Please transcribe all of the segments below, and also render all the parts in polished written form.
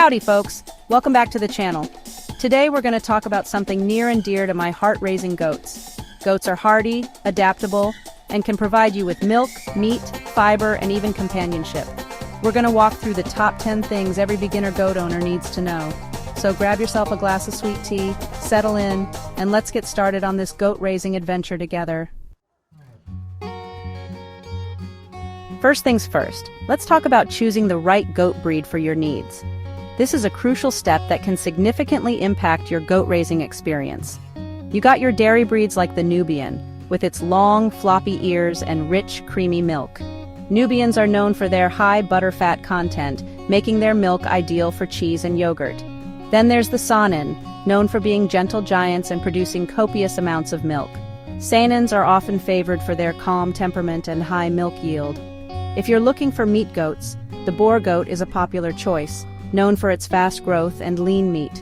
Howdy folks, welcome back to the channel. Today we're going to talk about something near and dear to my heart, raising goats. Goats are hardy, adaptable, and can provide you with milk, meat, fiber, and even companionship. We're going to walk through the top 10 things every beginner goat owner needs to know. So grab yourself a glass of sweet tea, settle in, and let's get started on this goat raising adventure together. First things first, let's talk about choosing the right goat breed for your needs. This is a crucial step that can significantly impact your goat raising experience. You got your dairy breeds like the Nubian, with its long, floppy ears and rich, creamy milk. Nubians are known for their high butterfat content, making their milk ideal for cheese and yogurt. Then there's the Saanen, known for being gentle giants and producing copious amounts of milk. Saanens are often favored for their calm temperament and high milk yield. If you're looking for meat goats, the Boer goat is a popular choice, known for its fast growth and lean meat.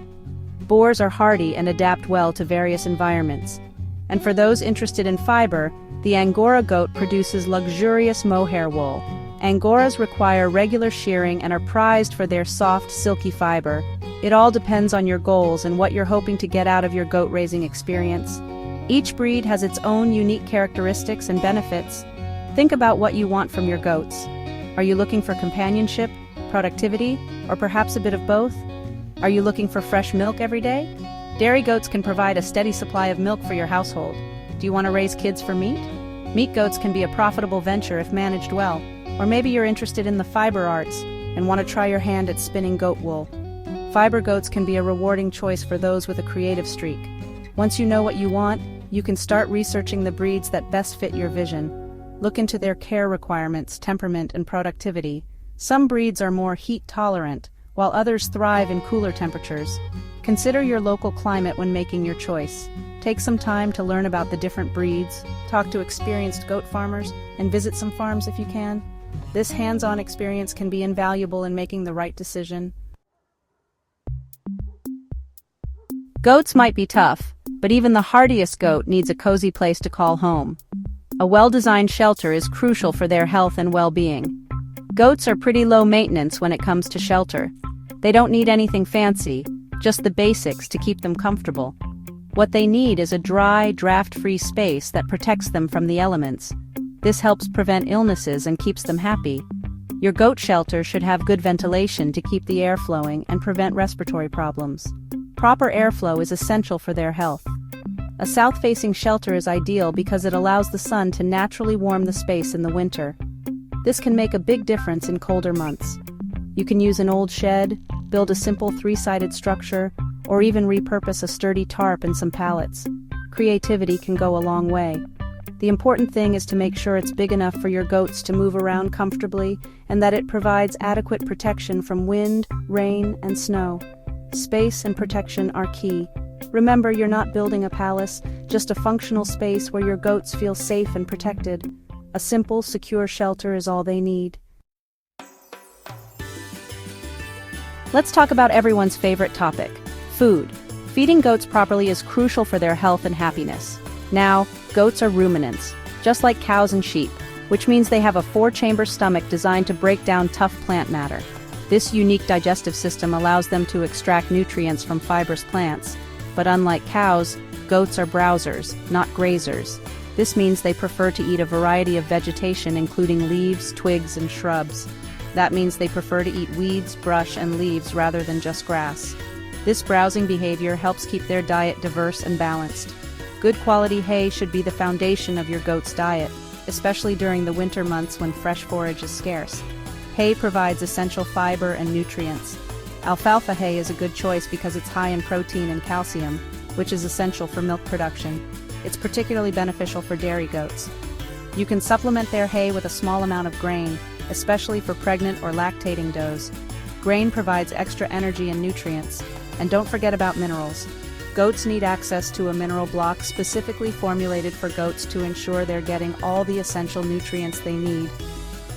Boers are hardy and adapt well to various environments. And for those interested in fiber, the Angora goat produces luxurious mohair wool. Angoras require regular shearing and are prized for their soft, silky fiber. It all depends on your goals and what you're hoping to get out of your goat raising experience. Each breed has its own unique characteristics and benefits. Think about what you want from your goats. Are you looking for companionship, productivity, or perhaps a bit of both? Are you looking for fresh milk every day? Dairy goats can provide a steady supply of milk for your household. Do you want to raise kids for meat? Meat goats can be a profitable venture if managed well. Or maybe you're interested in the fiber arts and want to try your hand at spinning goat wool. Fiber goats can be a rewarding choice for those with a creative streak. Once you know what you want, you can start researching the breeds that best fit your vision. Look into their care requirements, temperament, and productivity. Some breeds are more heat-tolerant, while others thrive in cooler temperatures. Consider your local climate when making your choice. Take some time to learn about the different breeds, talk to experienced goat farmers, and visit some farms if you can. This hands-on experience can be invaluable in making the right decision. Goats might be tough, but even the hardiest goat needs a cozy place to call home. A well-designed shelter is crucial for their health and well-being. Goats are pretty low maintenance when it comes to shelter. They don't need anything fancy, just the basics to keep them comfortable. What they need is a dry, draft-free space that protects them from the elements. This helps prevent illnesses and keeps them happy. Your goat shelter should have good ventilation to keep the air flowing and prevent respiratory problems. Proper airflow is essential for their health. A south-facing shelter is ideal because it allows the sun to naturally warm the space in the winter. This can make a big difference in colder months. You can use an old shed, build a simple three-sided structure, or even repurpose a sturdy tarp and some pallets. Creativity can go a long way. The important thing is to make sure it's big enough for your goats to move around comfortably and that it provides adequate protection from wind, rain, and snow. Space and protection are key. Remember, you're not building a palace, just a functional space where your goats feel safe and protected. A simple, secure shelter is all they need. Let's talk about everyone's favorite topic, food. Feeding goats properly is crucial for their health and happiness. Now, goats are ruminants, just like cows and sheep, which means they have a 4-chamber stomach designed to break down tough plant matter. This unique digestive system allows them to extract nutrients from fibrous plants. But unlike cows, goats are browsers, not grazers. This means they prefer to eat a variety of vegetation including leaves, twigs, and shrubs. That means they prefer to eat weeds, brush, and leaves rather than just grass. This browsing behavior helps keep their diet diverse and balanced. Good quality hay should be the foundation of your goat's diet, especially during the winter months when fresh forage is scarce. Hay provides essential fiber and nutrients. Alfalfa hay is a good choice because it's high in protein and calcium, which is essential for milk production. It's particularly beneficial for dairy goats. You can supplement their hay with a small amount of grain, especially for pregnant or lactating does. Grain provides extra energy and nutrients. And don't forget about minerals. Goats need access to a mineral block specifically formulated for goats to ensure they're getting all the essential nutrients they need.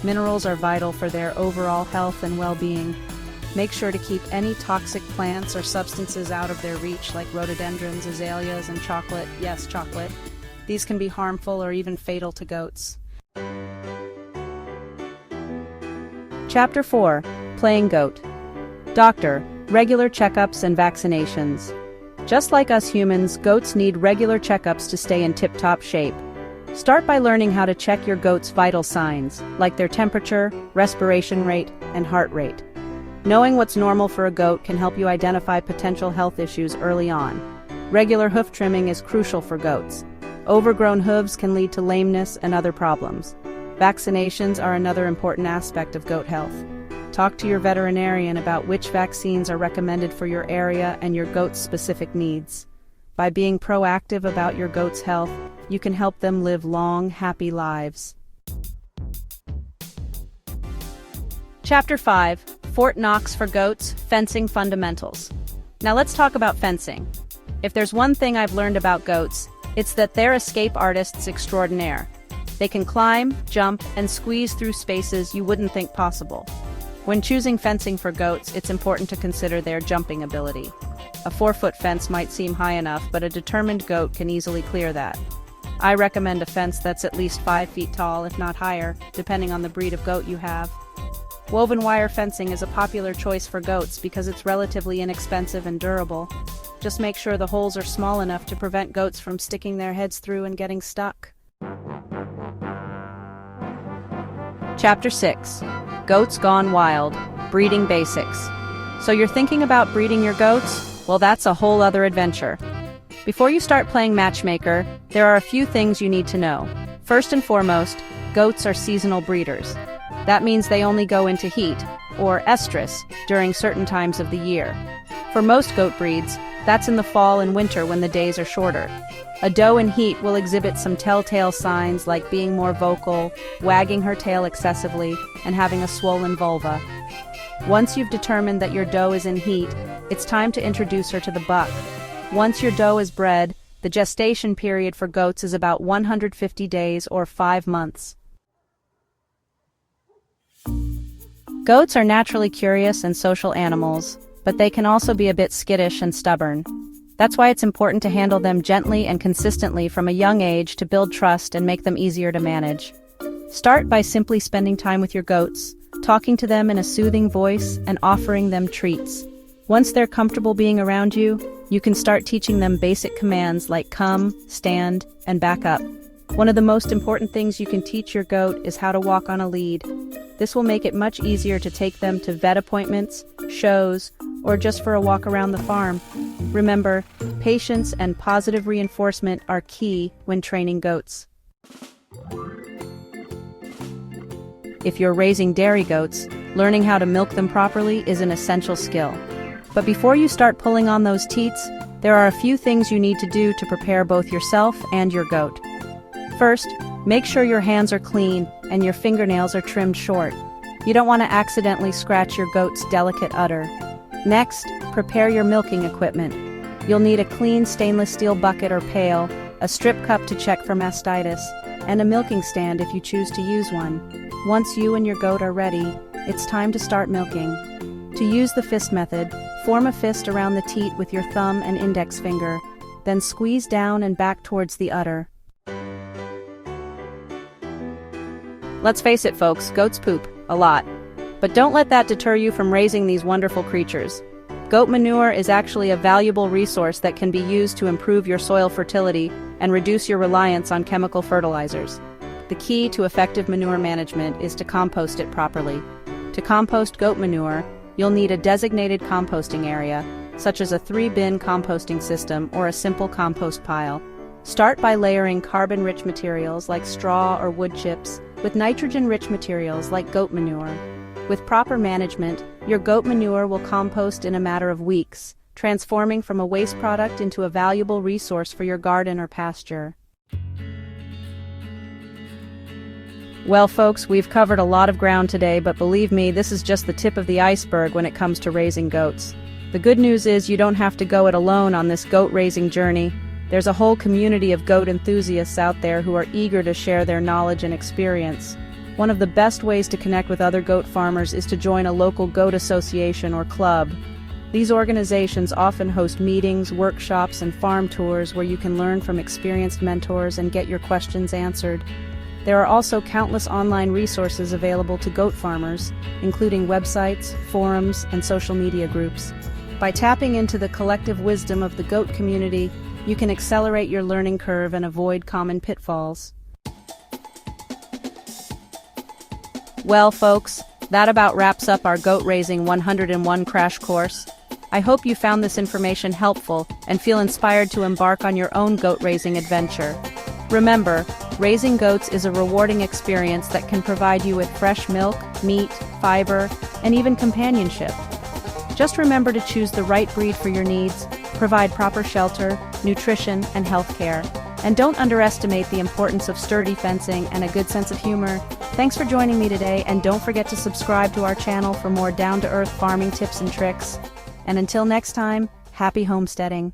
Minerals are vital for their overall health and well-being. Make sure to keep any toxic plants or substances out of their reach, like rhododendrons, azaleas, and chocolate. Yes, chocolate. These can be harmful or even fatal to goats. Chapter 4. Playing Goat. Doctor, Regular checkups and vaccinations. Just like us humans, goats need regular checkups to stay in tip-top shape. Start by learning how to check your goat's vital signs, like their temperature, respiration rate, and heart rate. Knowing what's normal for a goat can help you identify potential health issues early on. Regular hoof trimming is crucial for goats. Overgrown hooves can lead to lameness and other problems. Vaccinations are another important aspect of goat health. Talk to your veterinarian about which vaccines are recommended for your area and your goat's specific needs. By being proactive about your goat's health, you can help them live long, happy lives. Chapter 5: Fort Knox for Goats, Fencing Fundamentals. Now let's talk about fencing. If there's one thing I've learned about goats, it's that they're escape artists extraordinaire. They can climb, jump, and squeeze through spaces you wouldn't think possible. When choosing fencing for goats, it's important to consider their jumping ability. A 4-foot fence might seem high enough, but a determined goat can easily clear that. I recommend a fence that's at least 5 feet tall, if not higher, depending on the breed of goat you have. Woven wire fencing is a popular choice for goats because it's relatively inexpensive and durable. Just make sure the holes are small enough to prevent goats from sticking their heads through and getting stuck. Chapter 6: Goats Gone Wild, Breeding Basics. So you're thinking about breeding your goats? Well, that's a whole other adventure. Before you start playing matchmaker, there are a few things you need to know. First and foremost, goats are seasonal breeders. That means they only go into heat, or estrus, during certain times of the year. For most goat breeds, that's in the fall and winter when the days are shorter. A doe in heat will exhibit some telltale signs like being more vocal, wagging her tail excessively, and having a swollen vulva. Once you've determined that your doe is in heat, it's time to introduce her to the buck. Once your doe is bred, the gestation period for goats is about 150 days or 5 months. Goats are naturally curious and social animals, but they can also be a bit skittish and stubborn. That's why it's important to handle them gently and consistently from a young age to build trust and make them easier to manage. Start by simply spending time with your goats, talking to them in a soothing voice and offering them treats. Once they're comfortable being around you, you can start teaching them basic commands like come, stand, and back up. One of the most important things you can teach your goat is how to walk on a lead. This will make it much easier to take them to vet appointments, shows, or just for a walk around the farm. Remember, patience and positive reinforcement are key when training goats. If you're raising dairy goats, learning how to milk them properly is an essential skill. But before you start pulling on those teats, there are a few things you need to do to prepare both yourself and your goat. First, make sure your hands are clean and your fingernails are trimmed short. You don't want to accidentally scratch your goat's delicate udder. Next, prepare your milking equipment. You'll need a clean stainless steel bucket or pail, a strip cup to check for mastitis, and a milking stand if you choose to use one. Once you and your goat are ready, it's time to start milking. To use the fist method, form a fist around the teat with your thumb and index finger, then squeeze down and back towards the udder. Let's face it, folks, goats poop a lot. But don't let that deter you from raising these wonderful creatures. Goat manure is actually a valuable resource that can be used to improve your soil fertility and reduce your reliance on chemical fertilizers. The key to effective manure management is to compost it properly. To compost goat manure, you'll need a designated composting area, such as a 3-bin composting system or a simple compost pile. Start by layering carbon-rich materials like straw or wood chips with nitrogen-rich materials like goat manure. With proper management, your goat manure will compost in a matter of weeks, transforming from a waste product into a valuable resource for your garden or pasture. Well, folks, we've covered a lot of ground today, but believe me, this is just the tip of the iceberg when it comes to raising goats. The good news is you don't have to go it alone on this goat-raising journey. There's a whole community of goat enthusiasts out there who are eager to share their knowledge and experience. One of the best ways to connect with other goat farmers is to join a local goat association or club. These organizations often host meetings, workshops, and farm tours where you can learn from experienced mentors and get your questions answered. There are also countless online resources available to goat farmers, including websites, forums, and social media groups. By tapping into the collective wisdom of the goat community, you can accelerate your learning curve and avoid common pitfalls. Well, folks, that about wraps up our Goat Raising 101 crash course. I hope you found this information helpful and feel inspired to embark on your own goat raising adventure. Remember, raising goats is a rewarding experience that can provide you with fresh milk, meat, fiber, and even companionship. Just remember to choose the right breed for your needs, provide proper shelter, nutrition, and health care. And don't underestimate the importance of sturdy fencing and a good sense of humor. Thanks for joining me today, and don't forget to subscribe to our channel for more down-to-earth farming tips and tricks. And until next time, happy homesteading.